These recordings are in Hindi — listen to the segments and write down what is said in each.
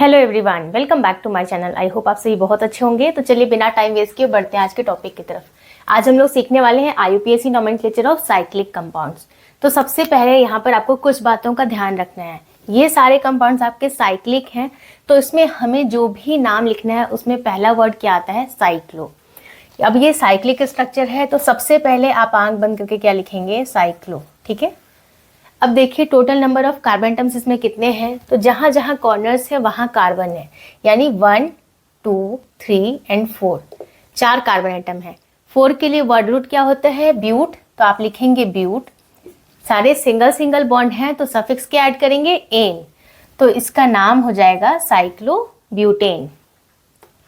Hello everyone, welcome back to my channel. I hope आप सभी बहुत अच्छे होंगे। तो चलिए बिना टाइम वेस्ट किए बढ़ते हैं आज के टॉपिक की तरफ। आज हम लोग सीखने वाले हैं IUPAC nomenclature of cyclic compounds. तो सबसे पहले यहाँ पर आपको कुछ बातों का ध्यान रखना है। ये सारे कंपाउंड्स आपके साइक्लिक हैं, तो इसमें हमें जो भी नाम लिखना है उसमें पहला वर्ड क्या आता है? साइक्लो। अब ये साइक्लिक स्ट्रक्चर है, तो सबसे पहले आप आंख बंद करके क्या लिखेंगे? साइक्लो। ठीक है। अब देखिए total number of carbon atoms इसमें कितने हैं। तो जहां जहां कॉर्नर्स है वहां कार्बन है, यानी 1, 2, 3 एंड 4, 4 कार्बन एटम है। 4 के लिए वर्ड रूट क्या होता है? ब्यूट। तो आप लिखेंगे ब्यूट। सारे सिंगल सिंगल बॉन्ड हैं तो सफिक्स क्या ऐड करेंगे? एन। तो इसका नाम हो जाएगा साइक्लोब्यूटेन।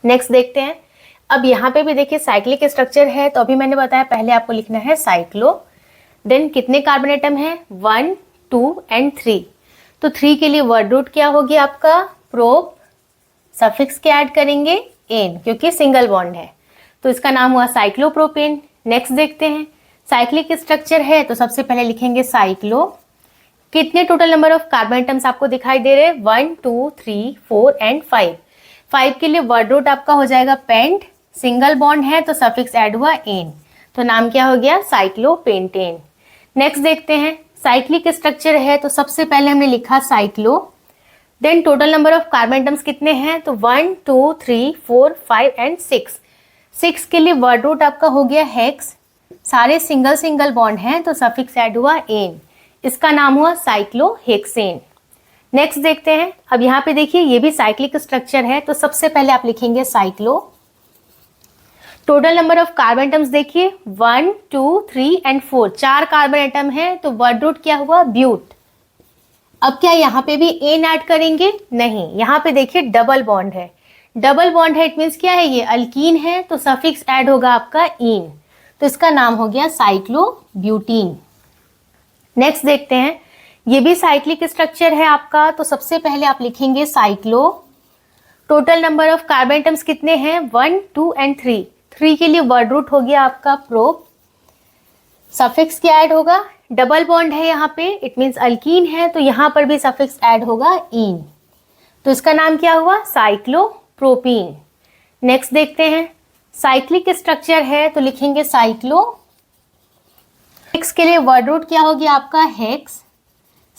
नेक्स्ट देखते हैं। अब यहाँ पे भी देखिए साइक्लिक स्ट्रक्चर है, तो अभी मैंने बताया पहले आपको लिखना है साइक्लो। देन कितने कार्बन एटम है? 1, 2 एंड 3। तो 3 के लिए वर्ड रूट क्या होगी आपका? प्रोप। सफिक्स क्या ऐड करेंगे? एन, क्योंकि सिंगल बॉन्ड है, तो इसका नाम हुआ साइक्लोप्रोपेन। नेक्स्ट देखते हैं। साइक्लिक स्ट्रक्चर है तो सबसे पहले लिखेंगे साइक्लो। कितने total number of carbon atoms आपको दिखाई दे रहे हैं? 1, 2, 3, 4 एंड 5। 5 के लिए वर्ड रूट आपका हो जाएगा पेंट। सिंगल बॉन्ड है तो सफिक्स ऐड हुआ एन, तो नाम क्या हो गया? साइक्लोपेंटेन। नेक्स्ट देखते हैं। साइक्लिक स्ट्रक्चर है तो सबसे पहले हमने लिखा cyclo. Then total number of carbon atoms कितने हैं? तो 1, 2, 3, 4, 5 एंड 6। 6 के लिए वर्ड रूट आपका हो गया हेक्स। सारे सिंगल सिंगल बॉन्ड हैं तो सफिक्स ऐड हुआ एन, इसका नाम हुआ साइक्लोहेक्सेन। नेक्स्ट देखते हैं। अब यहाँ पे देखिए ये भी साइक्लिक स्ट्रक्चर है, तो सबसे पहले आप लिखेंगे cyclo. Total number of carbon atoms देखिए 1, 2, 3 एंड 4, 4 कार्बन एटम है, तो वर्ड रूट क्या हुआ? ब्यूट। अब क्या यहाँ पे भी एन ऐड करेंगे? नहीं, यहाँ पे देखिए डबल बॉन्ड है। डबल बॉन्ड है इट मीन्स क्या है? ये अल्कीन है, तो सफिक्स ऐड होगा आपका इन, तो इसका नाम हो गया साइक्लोब्यूटीन। नेक्स्ट देखते हैं। ये भी साइक्लिक स्ट्रक्चर है आपका, तो सबसे पहले आप लिखेंगे cyclo. Total number of carbon atoms कितने हैं? 1, 2 एंड 3। 3 के लिए वर्ड रूट हो गया आपका प्रोप। सफिक्स क्या ऐड होगा? डबल बॉन्ड है यहाँ पे, इट मीन्स अल्कीन है, तो यहाँ पर भी सफिक्स ऐड होगा इन, तो इसका नाम क्या हुआ? साइक्लोप्रोपीन। नेक्स्ट देखते हैं। साइक्लिक स्ट्रक्चर है तो लिखेंगे साइक्लो। हेक्स के लिए वर्ड रूट क्या हो गया आपका? हेक्स।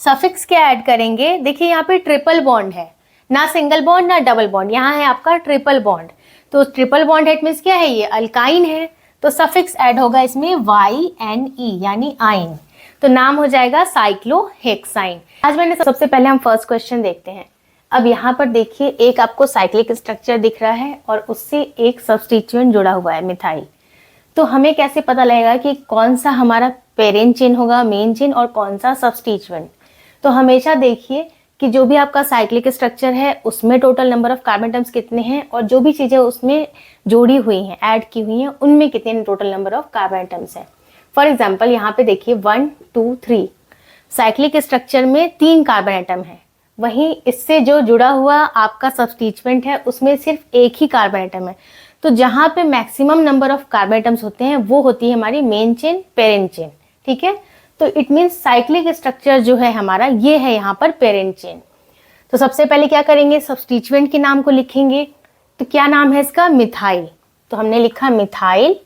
सफिक्स क्या ऐड करेंगे? देखिए यहाँ पे ट्रिपल बॉन्ड है, ना सिंगल बॉन्ड ना डबल बॉन्ड, यहाँ है आपका ट्रिपल बॉन्ड, तो ट्रिपल बॉन्ड है मीन्स क्या है? ये अल्काइन है, तो सफिक्स ऐड होगा इसमें YNE यानी आइन, तो नाम हो जाएगा साइक्लोहेक्साइन। आज मैंने सबसे पहले हम फर्स्ट क्वेश्चन देखते हैं। अब यहाँ पर देखिए एक आपको साइक्लिक स्ट्रक्चर दिख रहा है और उससे एक सब्स्टिट्यूएंट जुड़ा हुआ है मिथाइल। तो हमें कैसे पता लगेगा कि कौन सा हमारा पेरेंट चेन होगा, मेन चेन, और कौन सा सब्स्टिट्यूएंट? तो हमेशा देखिए कि जो भी आपका साइक्लिक स्ट्रक्चर है उसमें total number of carbon atoms कितने हैं, और जो भी चीज़ें उसमें जोड़ी हुई हैं, ऐड की हुई हैं, उनमें कितने total number of carbon atoms हैं। फॉर एग्जांपल यहाँ पे देखिए 1, 2, 3 साइक्लिक स्ट्रक्चर में 3 कार्बन एटम है, वहीं इससे जो जुड़ा हुआ आपका सब्स्टिट्यूएंट है उसमें सिर्फ एक ही कार्बन एटम है। तो जहाँ पे maximum number of carbon atoms होते हैं वो होती है हमारी मेन चेन, पेरेंट चेन। ठीक है, तो इट मीन्स साइक्लिक स्ट्रक्चर जो है हमारा ये है यहाँ पर पेरेंट चेन। तो सबसे पहले क्या करेंगे? सब्स्टिट्यूएंट के नाम को लिखेंगे। तो क्या नाम है इसका? मिथाइल। तो हमने लिखा मिथाइल।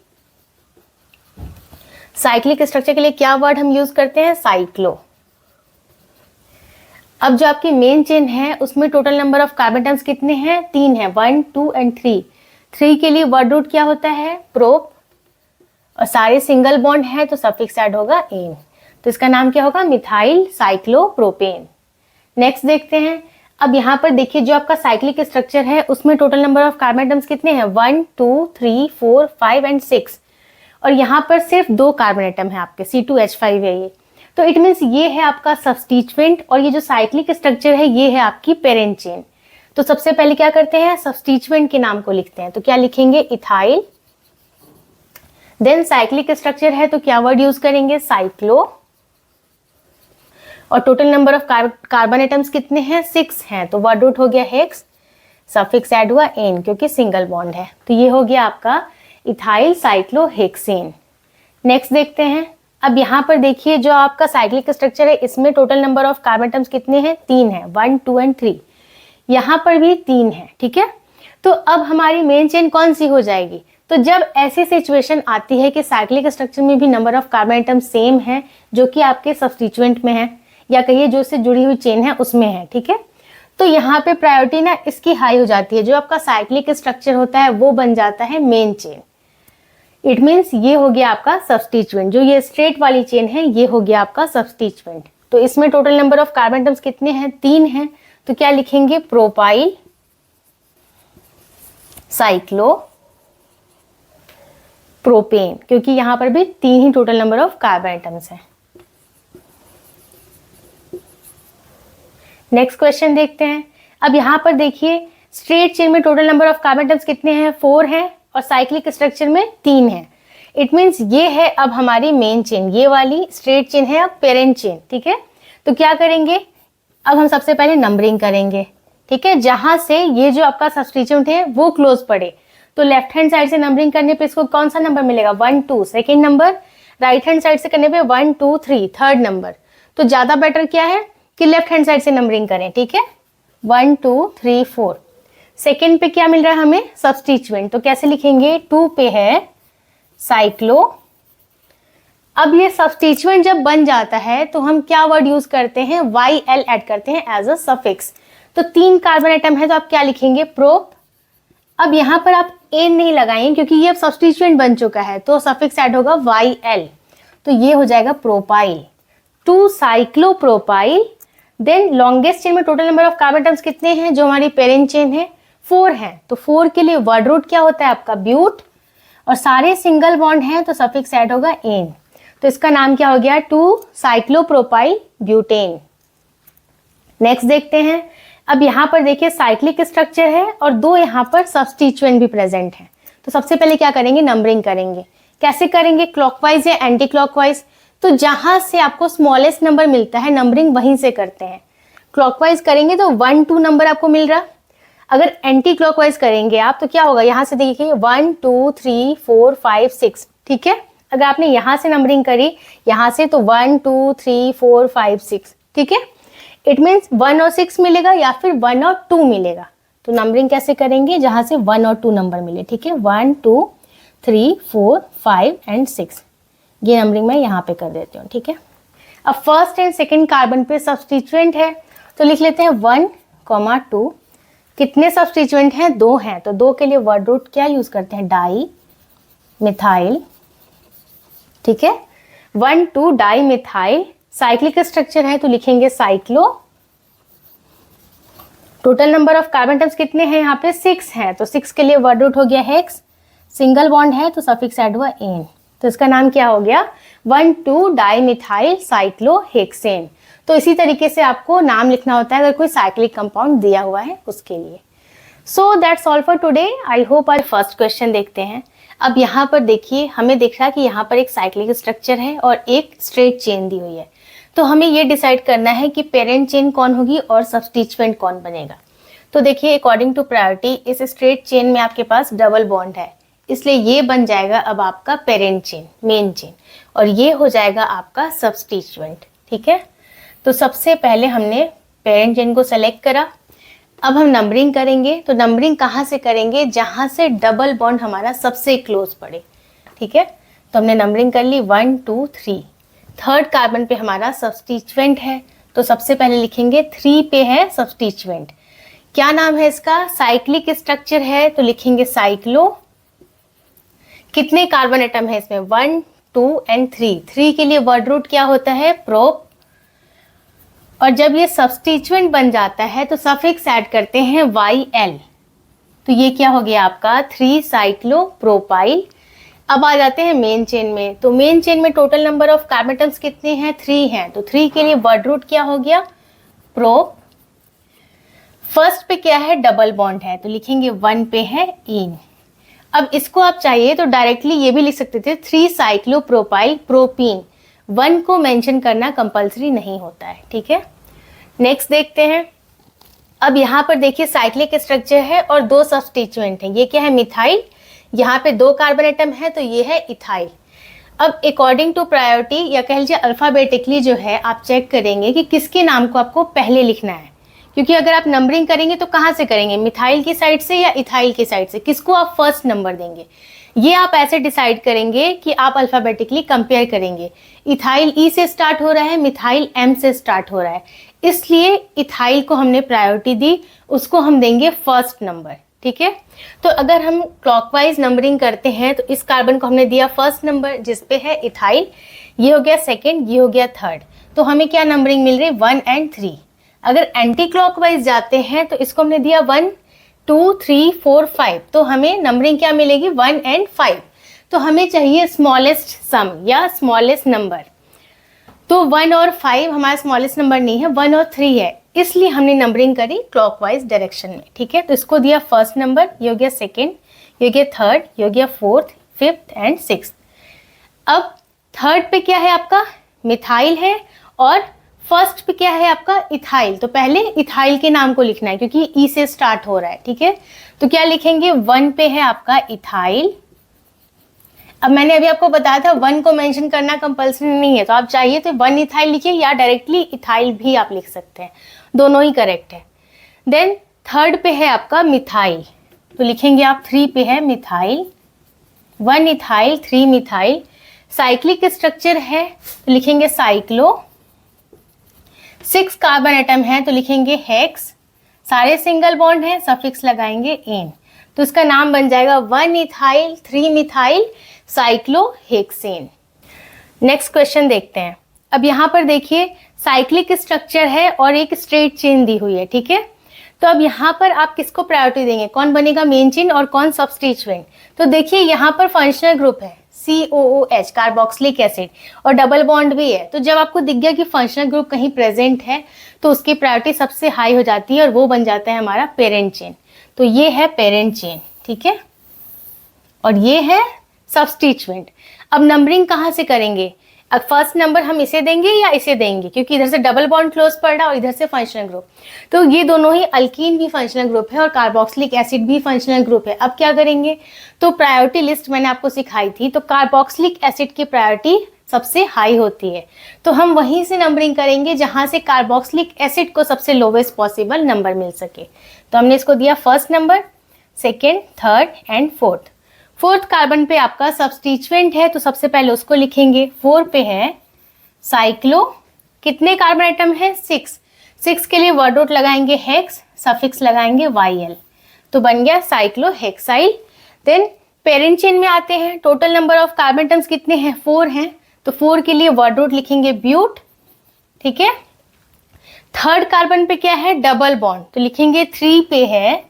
साइक्लिक स्ट्रक्चर के लिए क्या वर्ड हम यूज करते हैं? साइक्लो। अब जो आपकी मेन चेन है उसमें total number of carbon atoms कितने हैं? 3 है, 1, 2 एंड 3। 3 के लिए वर्ड रूट क्या होता है? प्रोप, और सारे सिंगल बॉन्ड है तो सफिक्स ऐड होगा एन, तो इसका नाम क्या होगा? Methyl cyclopropane. नेक्स्ट देखते हैं। अब यहाँ पर देखिए जो आपका साइक्लिक स्ट्रक्चर है उसमें total number of carbon atoms कितने हैं? 1, 2, 3, 4, 5 एंड 6, और यहाँ पर सिर्फ 2 कार्बन एटम है आपके, C2H5 है ये, तो इट मीन्स ये है आपका सब्स्टिट्यूएंट, और ये जो साइक्लिक स्ट्रक्चर है ये है आपकी पेरेंट चेन। तो सबसे पहले क्या करते हैं? सब्स्टिट्यूएंट के नाम को लिखते हैं। तो क्या लिखेंगे? इथाइल। देन साइक्लिक स्ट्रक्चर है तो क्या वर्ड यूज करेंगे? साइक्लो। और total number of carbon atoms कितने हैं? 6 हैं, तो वर्ड रूट हो गया हेक्स। सफिक्स ऐड हुआ एन क्योंकि सिंगल बॉन्ड है, तो ये हो गया आपका इथाइल साइक्लोहेक्सेन। नेक्स्ट देखते हैं। अब यहाँ पर देखिए जो आपका साइक्लिक स्ट्रक्चर है इसमें total number of carbon atoms कितने हैं? 3 है, 1, 2 एंड 3। यहाँ पर भी 3 है, ठीक है। तो अब हमारी मेन चेन कौन सी हो जाएगी? तो जब ऐसी सिचुएशन आती है कि साइक्लिक स्ट्रक्चर में भी number of carbon atom same है जो कि आपके सब्स्टिट्यूएंट में है, या कहिए जो इससे जुड़ी हुई चेन है उसमें है, ठीक है, तो यहाँ पे प्रायोरिटी ना इसकी हाई हो जाती है। जो आपका साइक्लिक स्ट्रक्चर होता है वो बन जाता है मेन चेन। इट मीन्स ये हो गया आपका सब्स्टिट्यूएंट। जो ये स्ट्रेट वाली चेन है ये हो गया आपका सब्स्टिट्यूएंट। तो इसमें total number of carbon items कितने हैं? 3 हैं। तो क्या लिखेंगे? प्रोपाइल, साइक्लो, प्रोपेन, क्योंकि यहां पर भी 3 ही total number of carbon items हैं। नेक्स्ट क्वेश्चन देखते हैं। अब यहां पर देखिए स्ट्रेट चेन में total number of carbon items कितने हैं? 4 हैं, और साइक्लिक स्ट्रक्चर में 3 है। इट मीन्स ये है अब हमारी मेन चेन, ये वाली स्ट्रेट चेन है अब पेरेंट चेन, ठीक है। तो क्या करेंगे? अब हम सबसे पहले नंबरिंग करेंगे, ठीक है, जहां से ये जो आपका सब्स्टिट्यूएंट है वो क्लोज पड़े। तो लेफ्ट हैंड साइड से नंबरिंग करने पे इसको कौन सा नंबर मिलेगा? 1 2 second number. Right hand side से करने पे 1 2 3 थर्ड नंबर। तो ज्यादा बेटर क्या है कि लेफ्ट हैंड साइड से नंबरिंग करें, ठीक है। 1 2 3 4। सेकेंड पे क्या मिल रहा है हमें? सब्स्टिट्यूएंट। तो कैसे लिखेंगे? 2 पे है साइक्लो। अब ये सब्स्टिट्यूएंट जब बन जाता है तो हम क्या वर्ड यूज करते हैं? YL ऐड करते हैं एज अ सफिक्स। तो 3 कार्बन आइटम है तो आप क्या लिखेंगे? प्रोप। अब यहां पर आप एन नहीं लगाएंगे क्योंकि ये अब सब्स्टिट्यूएंट बन चुका है, तो सफिक्स ऐड होगा YL। तो ये हो जाएगा propyl. 2 cyclopropyl. Then longest chain में total number of carbon items कितने हैं? जो हमारी पेरेंट चेन है 4 है। तो 4 के लिए वर्ड रूट क्या होता है आपका? ब्यूट। और सारे सिंगल बॉन्ड हैं तो सफिक्स ऐड होगा एन। तो इसका नाम क्या हो गया? 2 साइक्लोप्रोपाइल ब्यूटेन। नेक्स्ट देखते हैं। अब यहाँ पर देखिए साइक्लिक स्ट्रक्चर है और 2 यहाँ पर सब्स्टिट्यूएंट भी प्रेजेंट है। तो सबसे पहले क्या करेंगे? नंबरिंग करेंगे। कैसे करेंगे? क्लॉकवाइज या एंटी क्लॉकवाइज? तो जहां से आपको स्मॉलेस्ट नंबर मिलता है नंबरिंग वहीं से करते हैं। क्लॉकवाइज करेंगे तो 1 2 नंबर आपको मिल रहा। अगर एंटी क्लॉकवाइज करेंगे आप तो क्या होगा? यहां से देखिए 1 2 3 4 5 6, ठीक है। अगर आपने यहां से नंबरिंग करी यहां से तो 1 2 3 4 5 6, ठीक है। इट मीन्स 1 और 6 मिलेगा या फिर 1 और 2 मिलेगा। तो नंबरिंग कैसे करेंगे? जहां से 1 और 2 नंबर मिले, ठीक है। 1 2 3 4 5 एंड 6, ये नंबरिंग मैं यहाँ पे कर देती हूँ, ठीक है। अब फर्स्ट एंड सेकेंड कार्बन पे सब्स्टिट्यूएंट है तो लिख लेते हैं 1 2। कितने सब्स्टिट्यूएंट हैं? 2 हैं। तो 2 के लिए वर्ड रूट क्या यूज करते हैं? डाई मिथाइल, ठीक है। 1 2 डाई मिथाइल। साइक्लिक स्ट्रक्चर है तो लिखेंगे cyclo. Total number of carbon items कितने हैं? यहाँ पे 6 हैं। तो 6 के लिए वर्ड रूट हो गया हेक्स। सिंगल बॉन्ड है तो सफिक्स ऐड हुआ एन। तो इसका नाम क्या हो गया? 1 2 डाई मिथाइल साइक्लोहेक्सेन। तो इसी तरीके से आपको नाम लिखना होता है अगर कोई साइक्लिक कंपाउंड दिया हुआ है उसके लिए। So that's all for today. I hope आज फर्स्ट क्वेश्चन देखते हैं। अब यहाँ पर देखिए हमें दिख रहा है कि यहाँ पर एक साइक्लिक स्ट्रक्चर है और एक स्ट्रेट चेन दी हुई है। तो हमें ये डिसाइड करना है कि पेरेंट चेन कौन होगी और सब्स्टिट्यूएंट कौन बनेगा। तो देखिए अकॉर्डिंग टू प्रायोरिटी इस स्ट्रेट चेन में आपके पास डबल बॉन्ड है, इसलिए ये बन जाएगा अब आपका पेरेंट चेन, मेन चेन, और ये हो जाएगा आपका सब्स्टिट्यूएंट, ठीक है। तो सबसे पहले हमने पेरेंट चेन को सेलेक्ट करा। अब हम नंबरिंग करेंगे। तो नंबरिंग कहाँ से करेंगे? जहाँ से डबल बॉन्ड हमारा सबसे क्लोज पड़े, ठीक है। तो हमने नंबरिंग कर ली 1 2 3। थर्ड कार्बन पे हमारा सब्स्टिट्यूएंट है तो सबसे पहले लिखेंगे 3 पे है सब्स्टिट्यूएंट। क्या नाम है इसका? साइक्लिक स्ट्रक्चर है तो लिखेंगे साइक्लो। कितने कार्बन एटम है इसमें? 1 2 एंड 3। 3 के लिए वर्ड रूट क्या होता है? प्रोप। और जब ये सब्स्टिट्यूएंट बन जाता है तो सफिक्स ऐड करते हैं YL। तो ये क्या हो गया आपका? 3 साइक्लोप्रोपाइल। अब आ जाते हैं मेन चेन में। तो मेन चेन में total number of carbon atoms कितने हैं? 3 हैं। तो 3 के लिए वर्ड रूट क्या हो गया? प्रोप। फर्स्ट पे क्या है? डबल बॉन्ड है तो लिखेंगे 1 पे है इन। अब इसको आप चाहिए तो डायरेक्टली ये भी लिख सकते थे 3 साइक्लोप्रोपाइल प्रोपीन। 1 को मेंशन करना कंपलसरी नहीं होता है, ठीक है। नेक्स्ट देखते हैं। अब यहाँ पर देखिए साइक्लिक स्ट्रक्चर है और 2 सब्स्टिट्यूएंट हैं। ये क्या है? मिथाइल। यहाँ पे 2 कार्बन एटम है तो ये है इथाइल। अब अकॉर्डिंग टू प्रायोरिटी या कह लीजिए अल्फाबेटिकली जो है आप चेक करेंगे कि किसके नाम को आपको पहले लिखना है, क्योंकि अगर आप नंबरिंग करेंगे तो कहाँ से करेंगे, मिथाइल की साइड से या इथाइल की साइड से, किसको आप फर्स्ट नंबर देंगे, ये आप ऐसे डिसाइड करेंगे कि आप अल्फाबेटिकली कंपेयर करेंगे। इथाइल ई से स्टार्ट हो रहा है, मिथाइल एम से स्टार्ट हो रहा है, इसलिए इथाइल को हमने प्रायोरिटी दी, उसको हम देंगे फर्स्ट नंबर। ठीक है, तो अगर हम क्लॉकवाइज नंबरिंग करते हैं तो इस कार्बन को हमने दिया फर्स्ट नंबर जिसपे है इथाइल, ये हो गया सेकेंड, ये हो गया थर्ड, तो हमें क्या नंबरिंग मिल रही है 1 और 3। अगर एंटी क्लॉकवाइज जाते हैं तो इसको हमने दिया 1 2 3 4 5, तो हमें नंबरिंग क्या मिलेगी 1 और 5। तो हमें चाहिए स्मॉलेस्ट सम या स्मॉलेस्ट नंबर, तो 1 और 5 हमारा स्मॉलेस्ट नंबर नहीं है, 1 और 3 है, इसलिए हमने नंबरिंग करी क्लॉकवाइज डायरेक्शन में। ठीक है, तो इसको दिया फर्स्ट नंबर, ये हो गया सेकेंड, ये हो गया थर्ड, ये हो गया फोर्थ, फिफ्थ एंड सिक्स्थ। अब थर्ड पे क्या है आपका मिथाइल है और फर्स्ट पे क्या है आपका इथाइल, तो पहले इथाइल के नाम को लिखना है क्योंकि ई से स्टार्ट हो रहा है। ठीक है, तो क्या लिखेंगे 1 पे है आपका इथाइल। अब मैंने अभी आपको बताया था 1 को मेंशन करना कंपल्सरी नहीं है, तो आप चाहिए तो 1 इथाइल लिखिए या डायरेक्टली इथाइल भी आप लिख सकते हैं, दोनों ही करेक्ट है। देन थर्ड पे है आपका मिथाइल, तो लिखेंगे आप 3 पे है methyl, 1 ethyl 3 methyl. Cyclic structure है तो लिखेंगे साइक्लो, 6 कार्बन एटम है तो लिखेंगे हेक्स, सारे सिंगल बॉन्ड हैं, सफिक्स लगाएंगे एन, तो इसका नाम बन जाएगा 1 ethyl 3 methyl cyclohexane. Next question देखते हैं। अब यहाँ पर देखिए साइक्लिक स्ट्रक्चर है और एक स्ट्रेट चेन दी हुई है। ठीक है, तो अब यहाँ पर आप किसको प्रायोरिटी देंगे, कौन बनेगा मेन चेन और कौन सबस्टिट्यूएंट। तो देखिए यहाँ पर फंक्शनल ग्रुप है COOH कार्बोक्सिलिक एसिड और डबल बॉन्ड भी है, तो जब आपको दिख गया कि फंक्शनल ग्रुप कहीं प्रेजेंट है तो उसकी प्रायोरिटी सबसे हाई हो जाती है और वो बन जाता है हमारा पेरेंट चेन। तो ये है पेरेंट चेन, ठीक है, और ये है सबस्टिट्यूएंट। अब नंबरिंग कहाँ से करेंगे, अब फर्स्ट नंबर हम इसे देंगे या इसे देंगे, क्योंकि इधर से डबल बॉन्ड क्लोज पड़ रहा है और इधर से फंक्शनल ग्रुप, तो ये दोनों ही अल्कीन भी फंक्शनल ग्रुप है और कार्बोक्सिलिक एसिड भी फंक्शनल ग्रुप है। अब क्या करेंगे, तो प्रायोरिटी लिस्ट मैंने आपको सिखाई थी, तो कार्बोक्सिलिक एसिड की प्रायोरिटी सबसे हाई होती है, तो हम वहीं से नंबरिंग करेंगे जहां से कार्बोक्सिलिक एसिड को सबसे लोवेस्ट पॉसिबल नंबर मिल सके। तो हमने इसको दिया first number, second, third and fourth. Fourth carbon पे आपका सबस्टिट्यूएंट है तो सबसे पहले उसको लिखेंगे। 4 पे है साइक्लो, कितने कार्बन आइटम है 6, 6 के लिए वर्ड रूट लगाएंगे हेक्स, सफिक्स लगाएंगे YL, तो बन गया साइक्लोहेक्साइल। देन पेरेंट चेन में आते हैं, total number of carbon items कितने हैं 4 हैं, तो 4 के लिए वर्ड रूट लिखेंगे ब्यूट। ठीक है, थर्ड कार्बन पे क्या है डबल बॉन्ड, तो लिखेंगे 3 पे है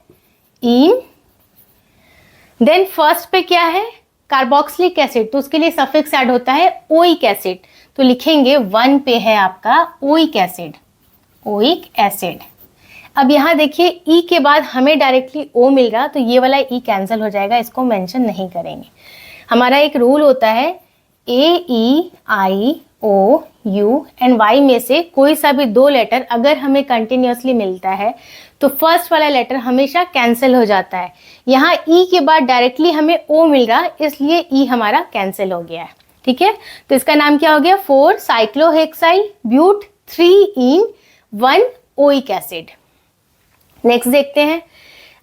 इन। देन फर्स्ट पे क्या है कार्बोक्सिलिक एसिड, तो उसके लिए सफिक्स ऐड होता है ओइक एसिड, तो लिखेंगे 1 पे है आपका ओइक एसिड, ओइक एसिड। अब यहाँ देखिए ई के बाद हमें डायरेक्टली ओ मिल रहा, तो ये वाला ई कैंसिल हो जाएगा, इसको मेंशन नहीं करेंगे। हमारा एक रूल होता है AEIOU में से कोई सा भी 2 लेटर अगर हमें कंटिन्यूसली मिलता है तो फर्स्ट वाला लेटर हमेशा कैंसिल हो जाता है। यहाँ ई के बाद डायरेक्टली हमें ओ मिल रहा, इसलिए ई हमारा कैंसिल हो गया है। ठीक है, तो इसका नाम क्या हो गया 4 cyclohexyl but 3 en 1 oic acid. Next देखते हैं।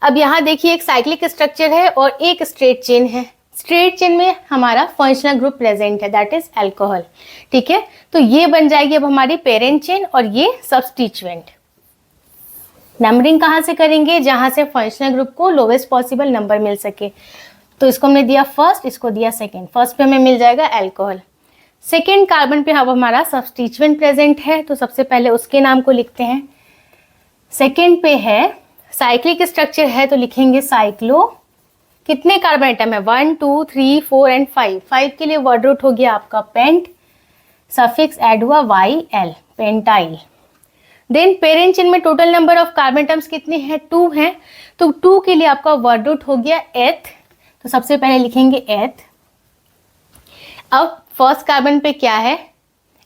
अब यहाँ देखिए एक साइक्लिक स्ट्रक्चर है और एक स्ट्रेट चेन है। स्ट्रेट चेन में हमारा फंक्शनल ग्रुप प्रेजेंट है, दैट इज अल्कोहल। ठीक है, तो ये बन जाएगी अब हमारी पेरेंट चेन और ये सबस्टिट्यूएंट। नंबरिंग कहाँ से करेंगे, जहां से फंक्शनल ग्रुप को लोवेस्ट पॉसिबल नंबर मिल सके। तो इसको हमने दिया फर्स्ट, इसको दिया सेकेंड। फर्स्ट पे हमें मिल जाएगा अल्कोहल, सेकेंड कार्बन पे अब हमारा सबस्टिट्यूएंट प्रेजेंट है, तो सबसे पहले उसके नाम को लिखते हैं। सेकेंड पे है साइक्लिक स्ट्रक्चर है, तो लिखेंगे साइक्लो, कितने कार्बन आइटम है 1 2 3 4 एंड 5, 5 के लिए वर्ड रूट हो गया आपका पेंट, सफिक्स ऐड हुआ YL, pentyl. Then parent chain में total number of carbon items कितने हैं 2 हैं, तो 2 के लिए आपका वर्ड रूट हो गया एथ, तो सबसे पहले लिखेंगे एथ। अब फर्स्ट कार्बन पे क्या है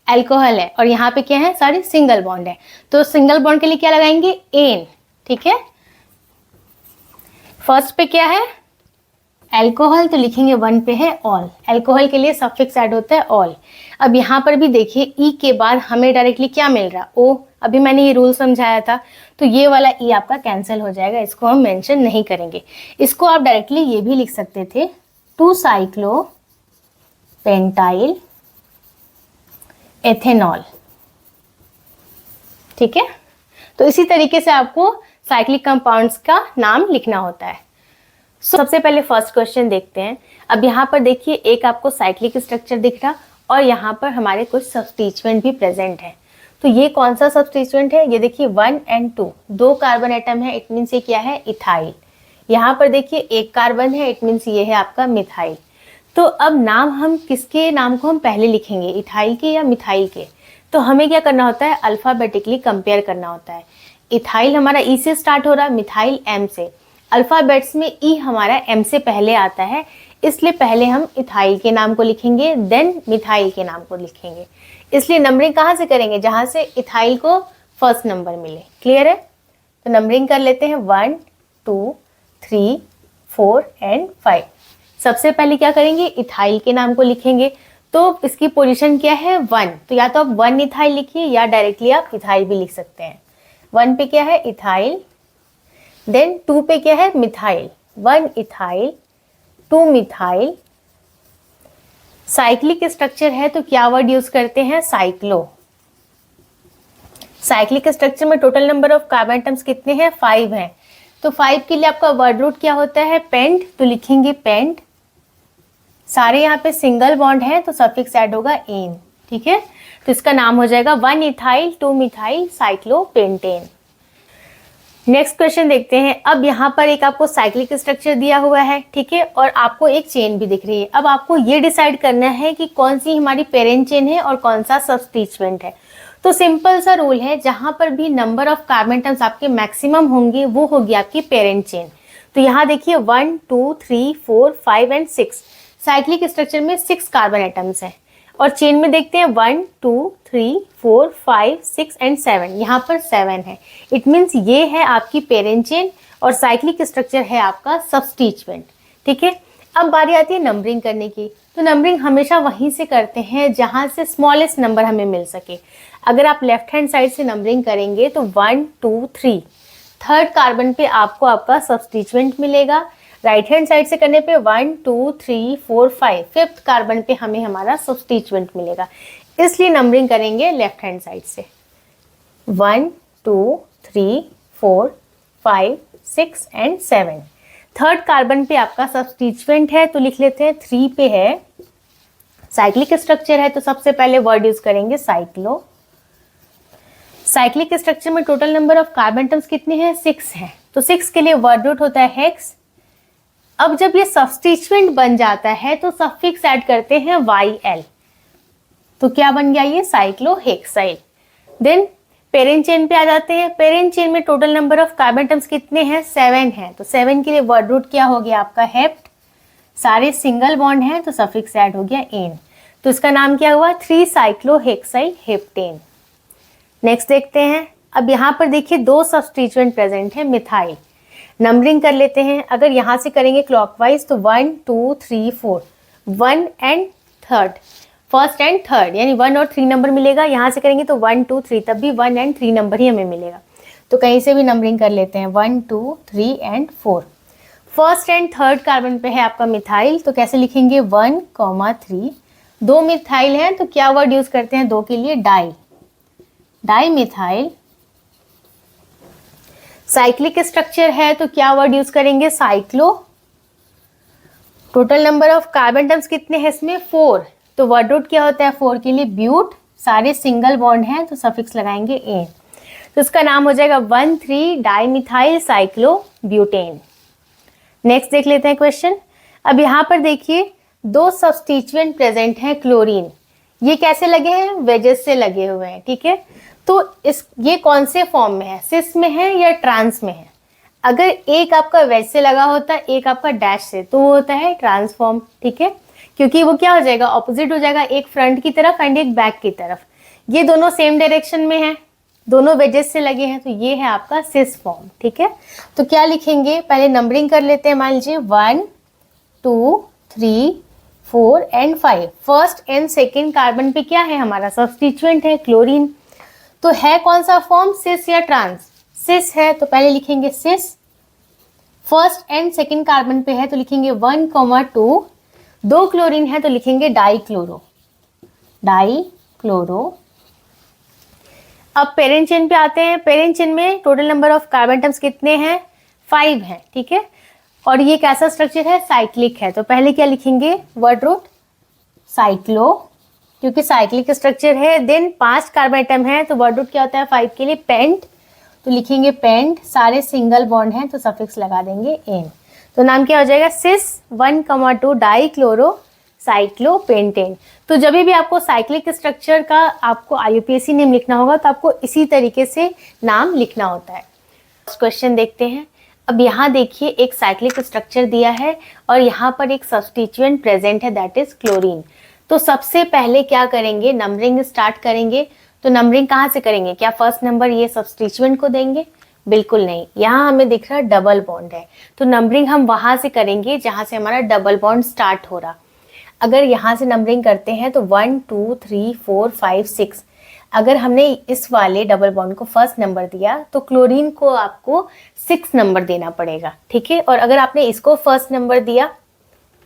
अल्कोहल है और यहाँ पे क्या है सारे सिंगल बॉन्ड है, तो सिंगल बॉन्ड के लिए क्या लगाएंगे एन। ठीक है, फर्स्ट पे क्या है एल्कोहल तो लिखेंगे 1 पे है ऑल, एल्कोहल के लिए सफिक्स ऐड होता है ऑल। अब यहाँ पर भी देखिए ई के बाद हमें डायरेक्टली क्या मिल रहा है, ओ। अभी मैंने ये रूल समझाया था, तो ये वाला ई आपका कैंसिल हो जाएगा, इसको हम मेंशन नहीं करेंगे। इसको आप डायरेक्टली ये भी लिख सकते थे 2 साइक्लो पेंटाइल एथेनॉल, ठीक है। तो इसी तरीके से आपको साइक्लिक कंपाउंड्स का नाम लिखना होता है। सबसे पहले फर्स्ट क्वेश्चन देखते हैं। अब यहाँ पर देखिए एक आपको साइक्लिक स्ट्रक्चर दिख रहा और यहाँ पर हमारे कुछ सब्स्टिट्यूएंट भी प्रेजेंट है। तो ये कौन सा सब्स्टिट्यूएंट है, ये देखिए 1 और 2, 2 कार्बन एटम है, इट मीन्स ये क्या है, इथाइल। यहाँ पर देखिए 1 कार्बन है, इट मीन्स ये है आपका मिथाइल। तो अब नाम हम किसके नाम को हम पहले लिखेंगे, इथाइल के या मिथाइल के। तो हमें क्या करना होता है, अल्फाबेटिकली कंपेयर करना होता है। इथाइल हमारा ई से स्टार्ट हो रहा है, मिथाइल एम से। अल्फाबेट्स में ई हमारा एम से पहले आता है, इसलिए पहले हम इथाइल के नाम को लिखेंगे, देन मिथाइल के नाम को लिखेंगे। इसलिए नंबरिंग कहाँ से करेंगे, जहाँ से इथाइल को फर्स्ट नंबर मिले। क्लियर है। तो नंबरिंग कर लेते हैं 1 2 3 4 और 5। सबसे पहले क्या करेंगे, इथाइल के नाम को लिखेंगे। तो इसकी पोजीशन क्या है 1, तो या तो आप 1 इथाइल लिखिए या डायरेक्टली आप इथाइल भी लिख सकते हैं। 1 पे क्या है, इथाइल, देन 2 पे क्या है, methyl. 1 ethyl 2 methyl. Cyclic structure है तो क्या वर्ड यूज करते हैं, साइक्लो। साइक्लिक स्ट्रक्चर में total number of carbon atoms कितने हैं, 5 हैं। तो 5 के लिए आपका वर्ड रूट क्या होता है, पेंट, तो लिखेंगे पेंट। सारे यहाँ पे सिंगल बॉन्ड है तो सफिक्स ऐड होगा एन, ठीक है। तो इसका नाम हो जाएगा 1 ethyl 2 methyl cyclopentane. Next question देखते हैं। अब यहाँ पर एक आपको साइक्लिक स्ट्रक्चर दिया हुआ है, ठीक है, और आपको एक चेन भी दिख रही है। अब आपको ये डिसाइड करना है कि कौन सी हमारी पेरेंट चेन है और कौन सा सब्स्टिट्यूएंट है। तो सिंपल सा रूल है, जहां पर भी नंबर ऑफ कार्बन एटम्स आपके मैक्सिमम होंगे वो होगी आपकी पेरेंट चेन। तो यहाँ देखिए 1 2 3 4 5 और 6, साइक्लिक स्ट्रक्चर में 6 कार्बन एटम्स हैं। और चेन में देखते हैं 1 2 3 4 5 6 और 7, यहाँ पर 7 है। इट मीन्स ये है आपकी पेरेंट चेन और साइक्लिक स्ट्रक्चर है आपका सब्स्टिट्यूएंट, ठीक है। अब बारी आती है नंबरिंग करने की। तो नंबरिंग हमेशा वहीं से करते हैं जहां से स्मॉलेस्ट नंबर हमें मिल सके। अगर आप लेफ्ट हैंड साइड से नंबरिंग करेंगे तो 1 2 3, थर्ड कार्बन पे आपको आपका सब्स्टिट्यूएंट मिलेगा। राइट हैंड साइड से करने पे 1 2 3 4 5, फिफ्थ कार्बन पे हमें हमारा सब्स्टिट्यूएंट मिलेगा। इसलिए नंबरिंग करेंगे लेफ्ट हैंड साइड से 1 2 3 4 5 6 और 7। थर्ड कार्बन पे आपका सब्स्टिट्यूएंट है तो लिख लेते हैं 3 पे है। साइक्लिक स्ट्रक्चर है तो सबसे पहले वर्ड यूज करेंगे साइक्लो। साइक्लिक स्ट्रक्चर में total number of carbon atoms कितने हैं, 6 हैं। तो 6 के लिए वर्ड रूट होता है हेक्स। अब जब ये सब्स्टिट्यूएंट बन जाता है तो सफिक्स ऐड करते हैं YL, तो क्या बन गया ये, साइक्लोहेक्साइल। देन पेरेंट चेन पे आ जाते हैं। पेरेंट चेन में total number of carbon atoms कितने हैं, 7 हैं। तो 7 के लिए वर्ड रूट क्या हो गया आपका, हेप्ट। सारे सिंगल बॉन्ड हैं तो सफिक्स ऐड हो गया एन, तो इसका नाम क्या हुआ, 3 साइक्लोहेक्साइल हेप्टेन। नेक्स्ट देखते हैं। अब यहाँ पर देखिए 2 सब्स्टिट्यूएंट प्रेजेंट है, मिथाइल। नंबरिंग कर लेते हैं। अगर यहाँ से करेंगे क्लॉकवाइज तो 1 2 3 4, 1 and third, first and third, यानी 1 और 3 नंबर मिलेगा। यहाँ से करेंगे तो 1 2 3, तब भी 1 एंड 3 नंबर ही हमें मिलेगा। तो कहीं से भी नंबरिंग कर लेते हैं 1 2 3 और 4। फर्स्ट एंड थर्ड कार्बन पे है आपका मिथाइल, तो कैसे लिखेंगे 1 3। 2 मिथाइल हैं तो क्या वर्ड यूज करते हैं 2 के लिए, di, dimethyl. Cyclic structure है तो क्या वर्ड यूज करेंगे, cyclo. Total number of carbon atoms कितने हैं इसमें, 4, तो वर्ड रूट क्या होता है 4 के लिए, ब्यूट। सारे सिंगल बॉन्ड हैं तो सफिक्स लगाएंगे एन, तो इसका नाम हो जाएगा 1,3 डाइमिथाइल साइक्लो ब्यूटेन। नेक्स्ट देख लेते हैं क्वेश्चन। अब यहाँ पर देखिए 2 सब्स्टिट्यूएंट प्रेजेंट हैं, क्लोरीन। ये कैसे लगे हैं, वेजेस से लगे हुए हैं, ठीक है। तो ये कौन से फॉर्म में है, सिस में है या ट्रांस में है। अगर एक आपका वेज से लगा होता है, एक आपका डैश से, तो वो होता है ट्रांसफॉर्म, ठीक है, क्योंकि वो क्या हो जाएगा, ऑपोजिट हो जाएगा, एक फ्रंट की तरफ एंड एक बैक की तरफ। ये दोनों सेम डायरेक्शन में है, दोनों वेजेस से लगे हैं, तो ये है आपका सिस फॉर्म, ठीक है। तो क्या लिखेंगे, पहले नंबरिंग कर लेते हैं। मान लीजिए 1 2, 3, 4 and 5। First and second carbon पे क्या है हमारा सब्स्टिट्यूएंट है क्लोरीन। तो है कौन सा फॉर्म, सिस या ट्रांस? सिस है तो पहले लिखेंगे सिस। फर्स्ट एंड सेकेंड कार्बन पे है तो लिखेंगे 1,2। 2 क्लोरीन है तो लिखेंगे डाइक्लोरो। अब पेरेंट चेन पे आते हैं। पेरेंट चेन में total number of carbon atoms कितने हैं? 5 हैं, ठीक है। और ये कैसा स्ट्रक्चर है? साइक्लिक है। तो पहले क्या लिखेंगे? वर्ड रूट साइक्लो, क्योंकि साइक्लिक स्ट्रक्चर है। देन 5 कार्बन एटम है तो वर्ड रूट क्या होता है 5 के लिए? पेंट। तो लिखेंगे पेंट। सारे सिंगल बॉन्ड हैं तो सफिक्स लगा देंगे एन। तो नाम क्या हो जाएगा? सिस 1,2 डाइक्लोरो साइक्लोपेंटेन। तो जब भी आपको साइक्लिक स्ट्रक्चर का आपको IUPAC नेम लिखना होगा तो आपको इसी तरीके से नाम लिखना होता है। क्वेश्चन देखते हैं। अब यहाँ देखिए एक साइक्लिक स्ट्रक्चर दिया है और यहाँ पर एक सब्स्टिट्यूएंट प्रेजेंट है, दैट इज क्लोरीन। तो सबसे पहले क्या करेंगे? नंबरिंग स्टार्ट करेंगे। तो नंबरिंग कहाँ से करेंगे? क्या फर्स्ट नंबर ये सब्स्टिट्यूएंट को देंगे? बिल्कुल नहीं। यहाँ हमें दिख रहा डबल बॉन्ड है तो नंबरिंग हम वहां से करेंगे जहां से हमारा डबल बॉन्ड स्टार्ट हो रहा। अगर यहाँ से नंबरिंग करते हैं तो 1, 2, 3, 4, 5, 6। अगर हमने इस वाले डबल बॉन्ड को फर्स्ट नंबर दिया तो क्लोरीन को आपको 6 नंबर देना पड़ेगा, ठीक है। और अगर आपने इसको फर्स्ट नंबर दिया,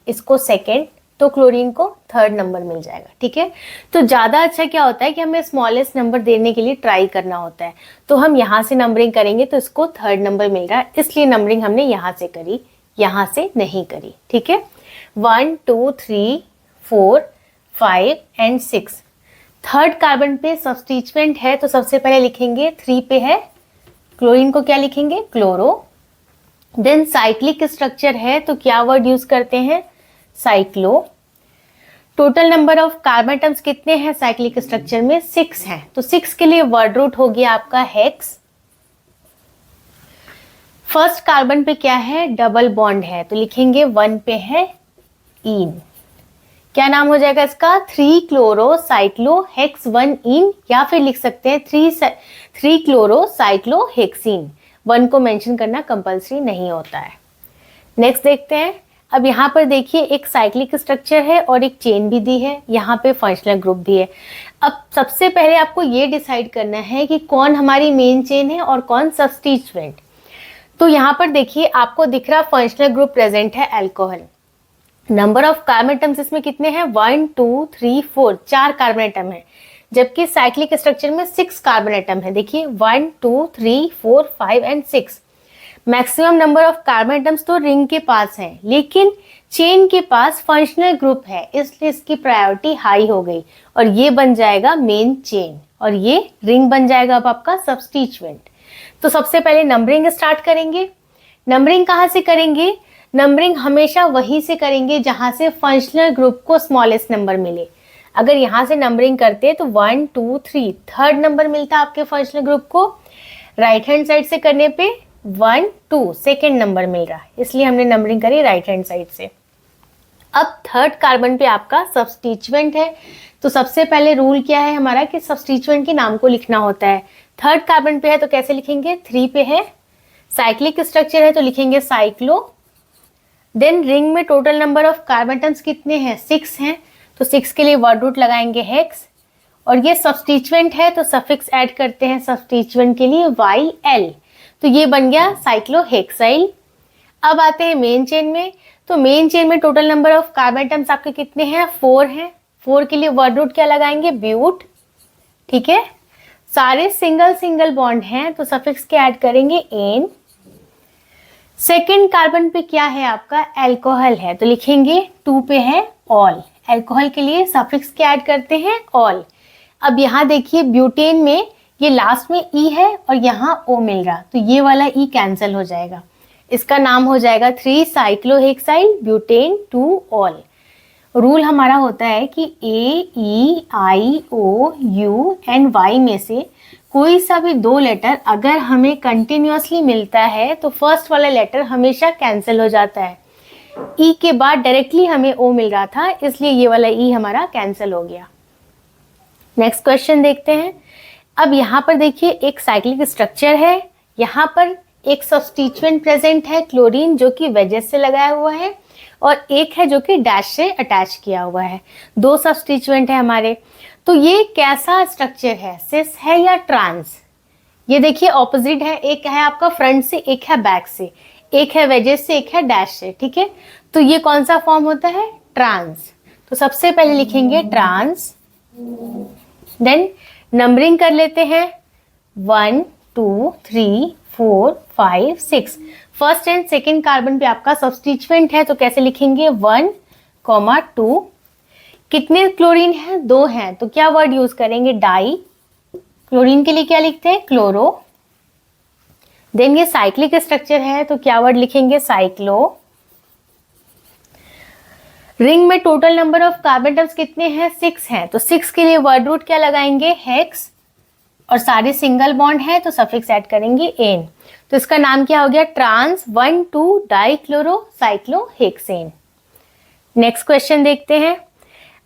इसको सेकेंड, तो क्लोरीन को थर्ड नंबर मिल जाएगा, ठीक है। तो ज़्यादा अच्छा क्या होता है कि हमें स्मॉलेस्ट नंबर देने के लिए ट्राई करना होता है। तो हम यहाँ से नंबरिंग करेंगे तो इसको थर्ड नंबर मिल रहा है, इसलिए नंबरिंग हमने यहाँ से करी, यहाँ से नहीं करी, ठीक है। 1, 2, 3, 4, 5 एंड 6। थर्ड कार्बन पे सब्स्टिट्यूएंट है तो सबसे पहले लिखेंगे 3 पे है क्लोरीन को क्या लिखेंगे? क्लोरो। देन साइक्लिक स्ट्रक्चर है तो क्या वर्ड यूज करते हैं? Cyclo. Total number of carbon atoms कितने हैं साइक्लिक स्ट्रक्चर में? 6 हैं। तो 6 के लिए वर्ड रूट हो गया आपका हेक्स। फर्स्ट कार्बन पे क्या है? डबल बॉन्ड है तो लिखेंगे 1 पे है इन। क्या नाम हो जाएगा इसका? 3 क्लोरो साइक्लो हेक्स 1 इन, या फिर लिख सकते हैं 3 क्लोरो साइक्लो हेक्सीन। 1 को मेंशन करना कंपलसरी नहीं होता है। नेक्स्ट देखते हैं। अब यहाँ पर देखिए एक साइक्लिक स्ट्रक्चर है और एक चेन भी दी है, यहाँ पे फंक्शनल ग्रुप भी है। अब सबसे पहले आपको ये डिसाइड करना है कि कौन हमारी मेन चेन है और कौन सब्स्टिट्यूएंट। तो यहाँ पर देखिए आपको दिख रहा फंक्शनल ग्रुप प्रेजेंट है alcohol. Number of carbon atoms इसमें कितने हैं? 1, 2, 3, 4, 4 कार्बन एटम है, जबकि साइक्लिक स्ट्रक्चर में 6 कार्बन एटम है। देखिए 1, 2, 3, 4, 5 and 6। Maximum number of carbon atoms तो रिंग के पास है, लेकिन चेन के पास फंक्शनल ग्रुप है, इसलिए इसकी प्रायोरिटी हाई हो गई और ये बन जाएगा मेन चेन और ये रिंग बन जाएगा अब आपका सब्स्टिट्यूएंट। तो सबसे पहले नंबरिंग स्टार्ट करेंगे। नंबरिंग कहाँ से करेंगे? नंबरिंग हमेशा वहीं से करेंगे जहां से फंक्शनल ग्रुप को स्मॉलेस्ट नंबर मिले। अगर यहाँ से नंबरिंग करते तो 1, 2, 3 थर्ड नंबर मिलता आपके फंक्शनल ग्रुप को। राइट हैंड साइड से करने पे 1, 2 सेकेंड नंबर मिल रहा है, इसलिए हमने नंबरिंग करी राइट हैंड साइड से। अब थर्ड कार्बन पे आपका सब्स्टिट्यूएंट है तो सबसे पहले रूल क्या है हमारा कि सब्स्टिट्यूएंट के नाम को लिखना होता है। थर्ड कार्बन पे है तो कैसे लिखेंगे? 3 पे है। साइक्लिक स्ट्रक्चर है तो लिखेंगे साइक्लो। देन रिंग में total number of carbon atoms कितने हैं? 6 हैं, तो 6 के लिए वर्ड रूट लगाएंगे हेक्स। और ये सब्स्टिट्यूएंट है तो सफिक्स ऐड करते हैं सब्स्टिट्यूएंट के लिए YL, तो ये बन गया साइक्लोहेक्साइल। अब आते हैं मेन चेन में। तो मेन चेन में total number of carbon atoms आपके कितने हैं? 4 हैं। 4 के लिए वर्ड रूट क्या लगाएंगे? ब्यूट, ठीक है। सारे सिंगल बॉन्ड हैं तो सफिक्स के ऐड करेंगे एन। सेकेंड कार्बन पे क्या है आपका? अल्कोहल है तो लिखेंगे 2 पे है ऑल। अल्कोहल के लिए सफिक्स के ऐड करते हैं ऑल। अब यहाँ देखिए ब्यूटेन में ये लास्ट में ई है और यहाँ ओ मिल रहा, तो ये वाला ई कैंसिल हो जाएगा। इसका नाम हो जाएगा 3 साइक्लोहेक्साइल ब्यूटेन 2 ऑल। रूल हमारा होता है कि A, E, I, O, U and Y में से कोई सा भी 2 लेटर अगर हमें कंटिन्यूअसली मिलता है तो फर्स्ट वाला लेटर हमेशा कैंसिल हो जाता है। E के बाद डायरेक्टली हमें O मिल रहा था, इसलिए ये वाला E हमारा कैंसिल हो गया। नेक्स्ट क्वेश्चन देखते हैं। अब यहाँ पर देखिए एक साइक्लिक स्ट्रक्चर है, यहाँ पर एक सब्स्टिट्यूएंट प्रेजेंट है क्लोरीन जो कि वेजेस से लगाया हुआ है और एक है जो कि डैश से अटैच किया हुआ है। दो सब्स्टिट्यूएंट है हमारे। तो ये कैसा स्ट्रक्चर है, सिस है या ट्रांस? ये देखिए ऑपोजिट है, एक है आपका फ्रंट से, एक है बैक से, एक है वेजेस से, एक है डैश से, ठीक है। तो ये कौन सा फॉर्म होता है, ट्रांस। तो सबसे पहले लिखेंगे ट्रांस, देन नंबरिंग कर लेते हैं 1 2 3 4 5 6। फर्स्ट एंड सेकेंड कार्बन पे आपका सब्स्टिट्यूएंट है, तो कैसे लिखेंगे 1, 2। कितने क्लोरीन है, 2 हैं, तो क्या वर्ड यूज करेंगे, डाई। क्लोरीन के लिए क्या लिखते हैं, क्लोरो। देन ये साइक्लिक स्ट्रक्चर है, तो क्या वर्ड लिखेंगे, साइक्लो। रिंग में total number of carbon atoms कितने हैं, 6 हैं, तो 6 के लिए वर्ड रूट क्या लगाएंगे, हेक्स। और सारे सिंगल बॉन्ड है तो सफिक्स ऐड करेंगे एन। तो इसका नाम क्या हो गया, trans 1,2 dichloro cyclohexane. Next question देखते हैं।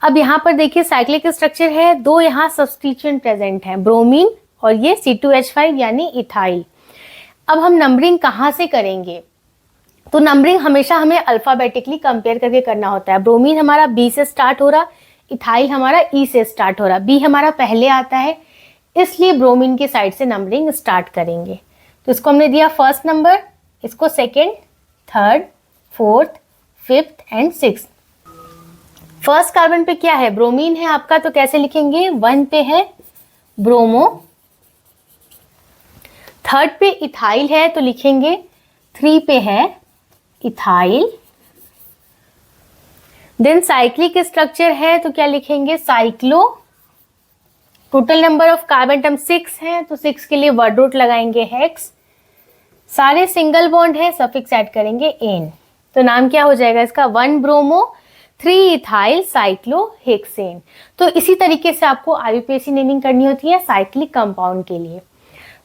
अब यहाँ पर देखिए साइक्लिक स्ट्रक्चर है, दो यहाँ सब्स्टिट्यूएंट प्रेजेंट हैं, ब्रोमीन और ये C2H5 यानी इथाइल। अब हम नंबरिंग कहाँ से करेंगे, तो नंबरिंग हमेशा हमें अल्फाबेटिकली कंपेयर करके करना होता है। ब्रोमीन हमारा B से स्टार्ट हो रहा, इथाइल हमारा E से स्टार्ट हो रहा, B हमारा पहले आता है, इसलिए ब्रोमीन की साइड से नंबरिंग स्टार्ट करेंगे। तो इसको हमने दिया फर्स्ट नंबर, इसको second, third, fourth, fifth and sixth. First carbon पे क्या है, ब्रोमीन है आपका, तो कैसे लिखेंगे, 1 पे है ब्रोमो। थर्ड पे इथाइल है तो लिखेंगे 3 पे है इथाइल। देन साइक्लिक स्ट्रक्चर है तो क्या लिखेंगे, cyclo. Total number of carbon atom 6 है, तो 6 के लिए वर्ड रूट लगाएंगे हेक्स। सारे सिंगल बॉन्ड है, सफिक्स ऐड करेंगे एन। तो नाम क्या हो जाएगा इसका, 1 ब्रोमो 3 इथाइल साइक्लोहेक्सेन। तो इसी तरीके से आपको IUPAC नेमिंग करनी होती है साइक्लिक कंपाउंड के लिए।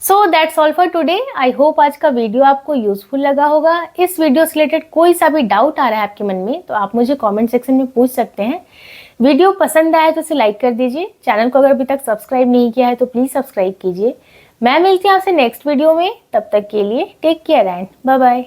So that's all for today. I hope आज का वीडियो आपको यूजफुल लगा होगा। इस वीडियो से रिलेटेड कोई सा भी डाउट आ रहा है आपके मन में तो आप मुझे कमेंट सेक्शन में पूछ सकते हैं। वीडियो पसंद आया तो इसे लाइक कर दीजिए। चैनल को अगर अभी तक सब्सक्राइब नहीं किया है तो प्लीज सब्सक्राइब कीजिए। मैं मिलती हूँ आपसे नेक्स्ट वीडियो में, तब तक के लिए take care and bye bye.